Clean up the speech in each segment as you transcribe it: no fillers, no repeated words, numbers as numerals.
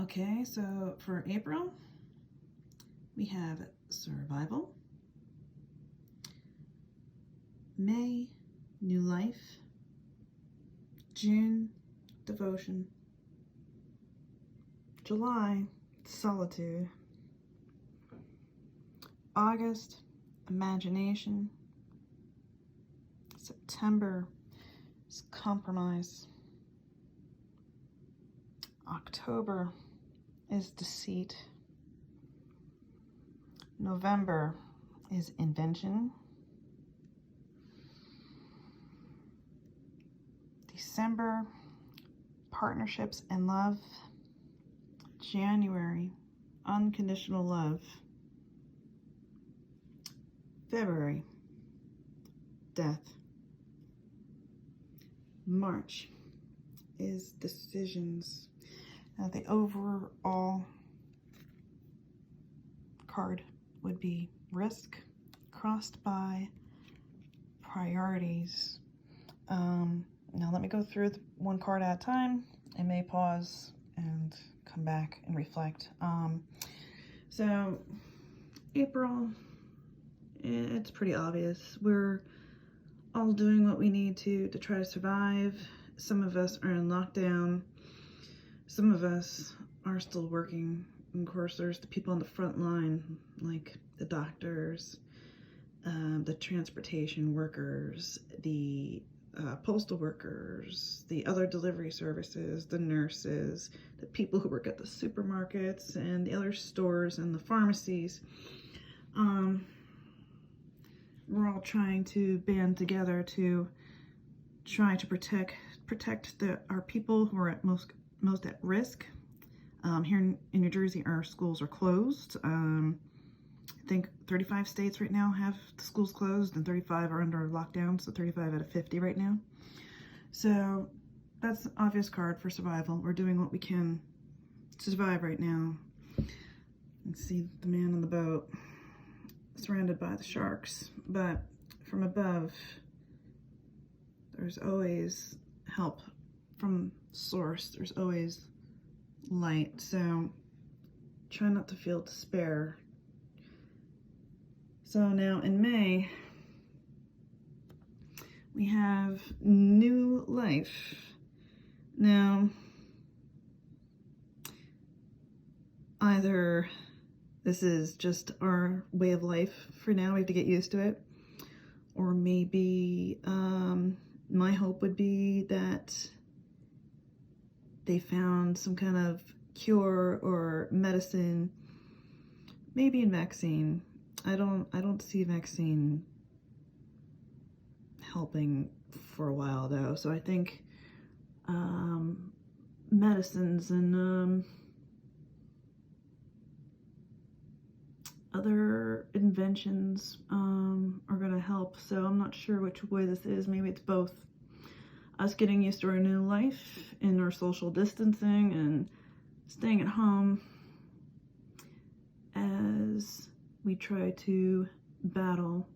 Okay, so for April, we have survival. May, new life. June, devotion. July, solitude. August, imagination. September is compromise. October is deceit. November is invention. December, partnerships and love. January, unconditional love. February, death. March is decisions. The overall card would be risk, crossed by priorities. Now let me go through one card at a time. I may pause and come back and reflect. So April, it's pretty obvious. We're all doing what we need to try to survive. Some of us are in lockdown. Some of us are still working. And of course, there's the people on the front line, like the doctors, the transportation workers, the postal workers, the other delivery services, the nurses, the people who work at the supermarkets and the other stores and the pharmacies. We're all trying to band together to try to protect our people who are at most at risk. Here in New Jersey, our schools are closed. I think 35 states right now have the schools closed and 35 are under lockdown, so 35 out of 50 right now. So that's an obvious card for survival. We're doing what we can to survive right now. You can see the man on the boat surrounded by the sharks, but from above, there's always help from source. There's always light, so try not to feel despair. So now in May, we have new life. Now, either this is just our way of life for now, we have to get used to it, or maybe my hope would be that they found some kind of cure or medicine, maybe a vaccine. I don't see a vaccine helping for a while though, so I think medicines and other inventions are gonna help. So I'm not sure which way this is. Maybe it's both us getting used to our new life and our social distancing and staying at home as we try to battle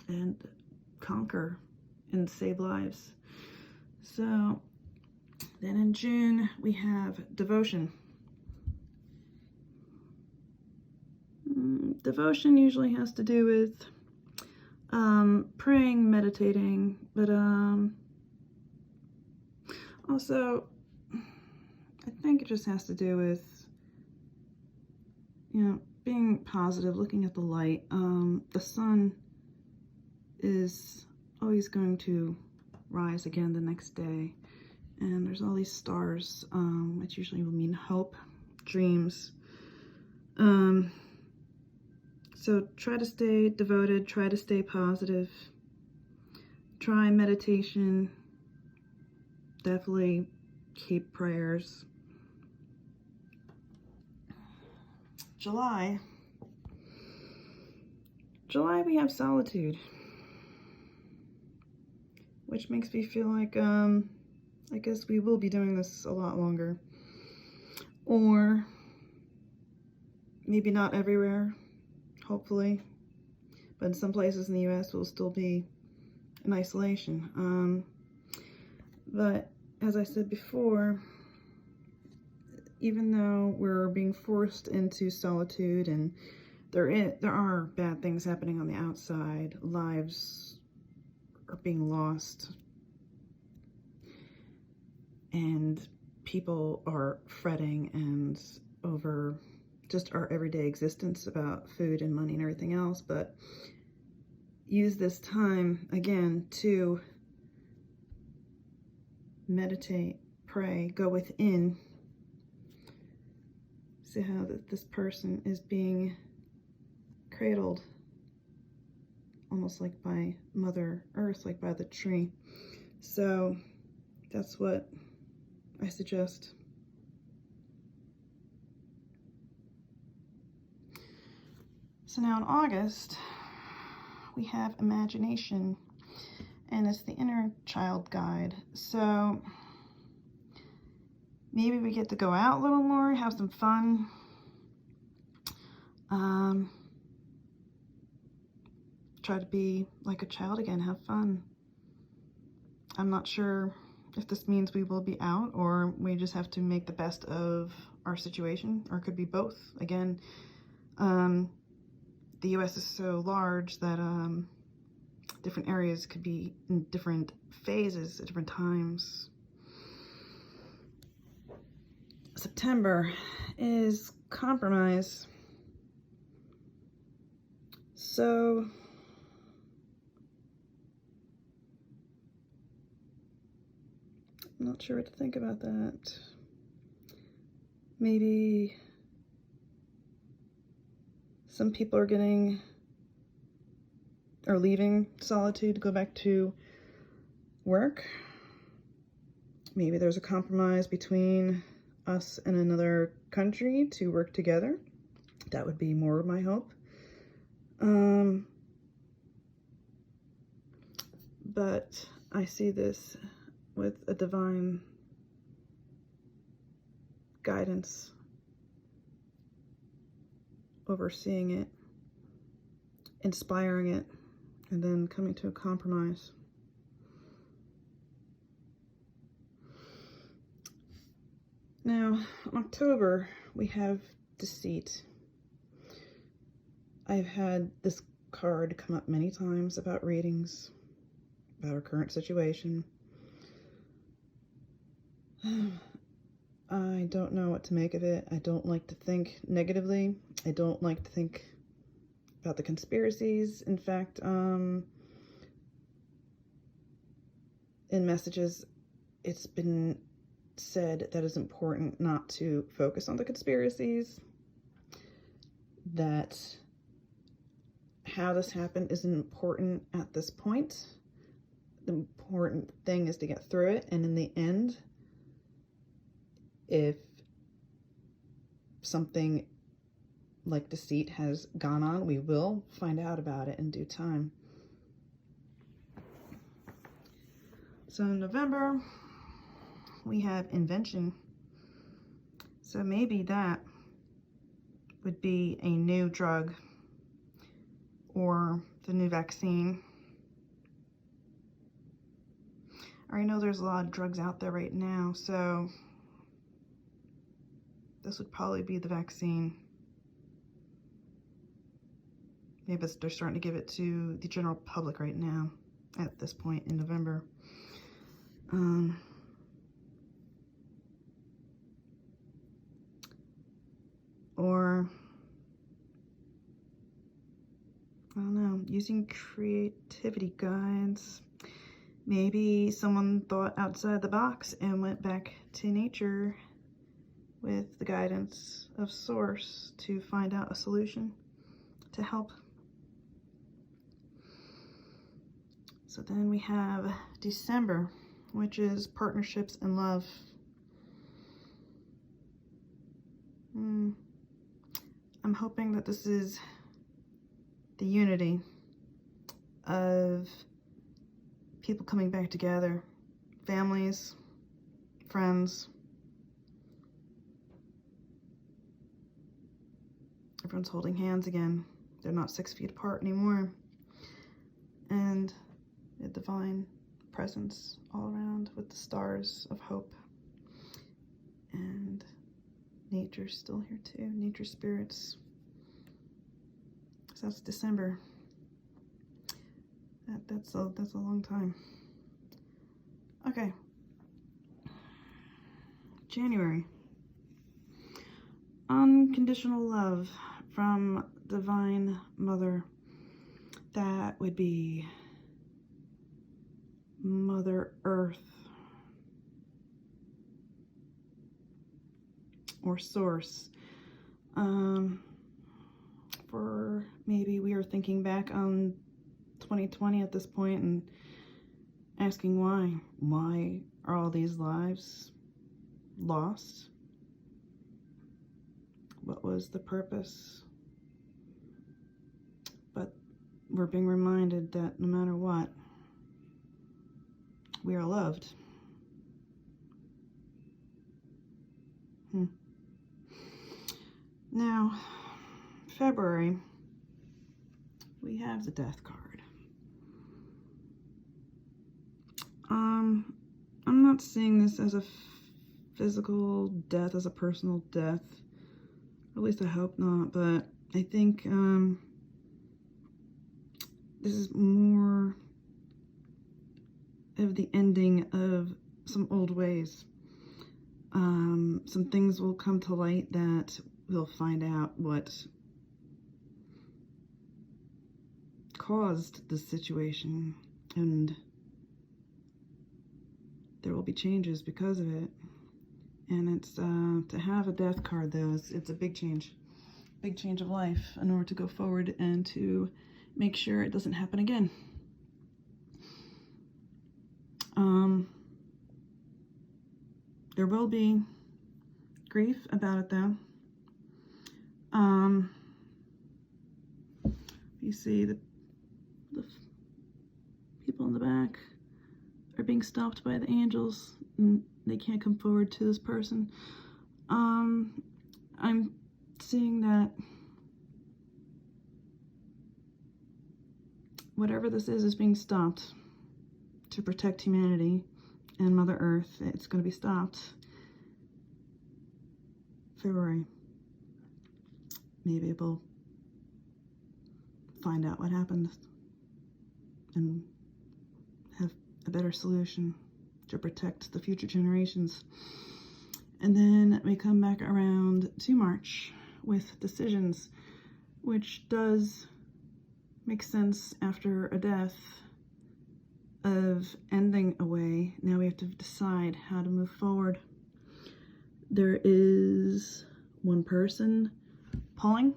and conquer and save lives. So then in June we have devotion. Devotion usually has to do with praying, meditating, but also I think it just has to do with, being positive, looking at the light. The sun is always going to rise again the next day, and there's all these stars, which usually will mean hope, dreams. So try to stay devoted, try to stay positive, try meditation, definitely keep prayers. July, we have solitude, which makes me feel like, I guess we will be doing this a lot longer. Or maybe not everywhere, hopefully, but in some places in the US we'll still be in isolation. But as I said before, even though we're being forced into solitude and there are bad things happening on the outside, lives are being lost, and people are fretting and over just our everyday existence about food and money and everything else, but use this time again to meditate, pray, go within. See how this person is being cradled almost like by Mother Earth, like by the tree. So that's what I suggest. So now in August, we have Imagination, and it's the inner child guide. So maybe we get to go out a little more, have some fun. Try to be like a child again, have fun. I'm not sure if this means we will be out or we just have to make the best of our situation, or it could be both. Again, the US is so large that different areas could be in different phases at different times. September is compromise. So I'm not sure what to think about that. Maybe some people are leaving solitude to go back to work. Maybe there's a compromise between us and another country to work together. That would be more of my hope. But I see this with a divine guidance overseeing it, inspiring it, and then coming to a compromise. Now, in October, we have Deceit. I've had this card come up many times about readings, about our current situation. I don't know what to make of it. I don't like to think negatively. I don't like to think about the conspiracies. In fact, in messages, it's been said that it's important not to focus on the conspiracies, that how this happened isn't important at this point. The important thing is to get through it, and in the end, if something like deceit has gone on, we will find out about it in due time. So in November, we have Invention. So maybe that would be a new drug or the new vaccine. I already know there's a lot of drugs out there right now, so this would probably be the vaccine. Maybe they're starting to give it to the general public right now at this point in November. Or, I don't know, using creativity guides. Maybe someone thought outside the box and went back to nature with the guidance of Source to find out a solution to help. So then we have December, which is partnerships and love. I'm hoping that this is the unity of people coming back together, families, friends. Everyone's holding hands again. They're not 6 feet apart anymore. And the divine presence all around with the stars of hope. And nature's still here too, nature spirits. So that's December. That's a long time. Okay. January. Unconditional love from Divine Mother. That would be Mother Earth or Source. For maybe we are thinking back on 2020 at this point and asking why. Why are all these lives lost? What was the purpose? But we're being reminded that no matter what, we are loved. Now, February, we have the Death card. I'm not seeing this as a physical death, as a personal death. At least I hope not, but I think this is more of the ending of some old ways. Some things will come to light that we'll find out what caused this situation, and there will be changes because of it. And it's to have a Death card, though, it's a big change of life in order to go forward and to make sure it doesn't happen again. There will be grief about it, though. You see the people in the back are being stopped by the angels, and they can't come forward to this person. I'm seeing that whatever this is being stopped to protect humanity and Mother Earth. It's going to be stopped. February. Maybe we'll find out what happened and have a better solution to protect the future generations. And then we come back around to March with decisions, which does make sense after a death of ending a way. Now we have to decide how to move forward. There is one person pulling.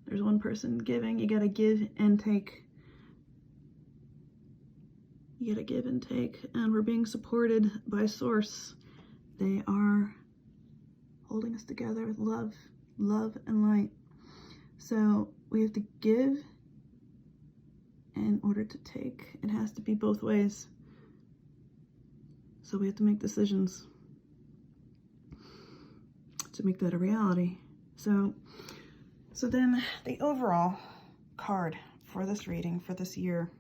There's one person giving. You gotta give and take. You gotta give and take. And we're being supported by Source. They are holding us together with love, and light. So we have to give in order to take. It has to be both ways. So we have to make decisions to make that a reality. So then the overall card for this reading for this year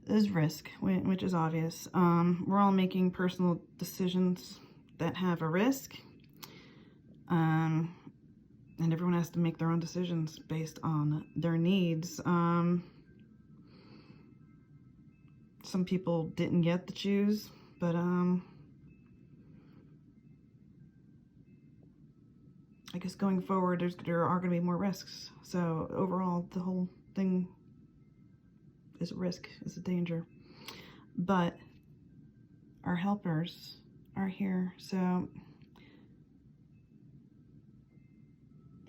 is risk, which is obvious. We're all making personal decisions that have a risk, and everyone has to make their own decisions based on their needs. Some people didn't get to choose, but I guess going forward, there are going to be more risks. So overall, the whole thing is a risk, is a danger. But our helpers are here. So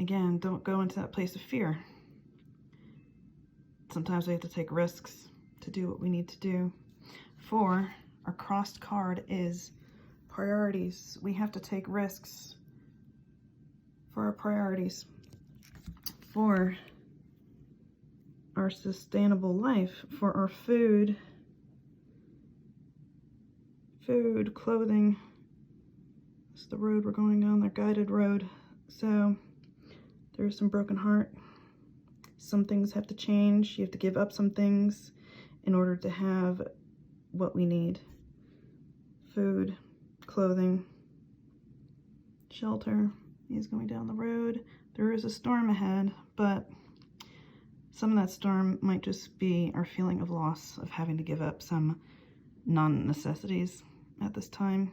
again, don't go into that place of fear. Sometimes we have to take risks to do what we need to do. For our crossed card is priorities. We have to take risks for our priorities, for our sustainable life, for our food, clothing. It's the road we're going down, the guided road. So there's some broken heart. Some things have to change. You have to give up some things in order to have what we need. Food, clothing, shelter. He's going down the road. There is a storm ahead, but some of that storm might just be our feeling of loss, of having to give up some non-necessities at this time.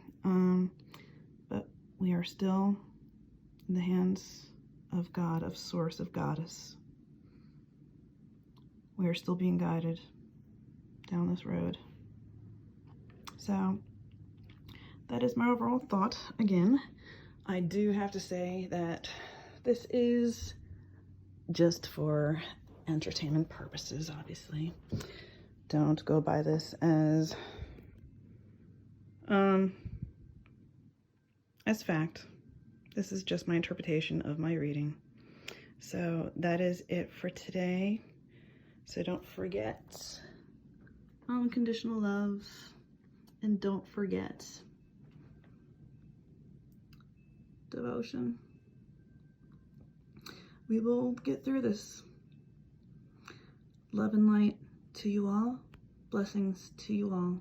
But we are still in the hands of God, of Source, of Goddess. We are still being guided down this road. So that is my overall thought. Again, I do have to say that this is just for entertainment purposes, obviously. Don't go by this as fact. This is just my interpretation of my reading. So that is it for today. So don't forget unconditional love, and don't forget devotion. We will get through this. Love and light to you all. Blessings to you all.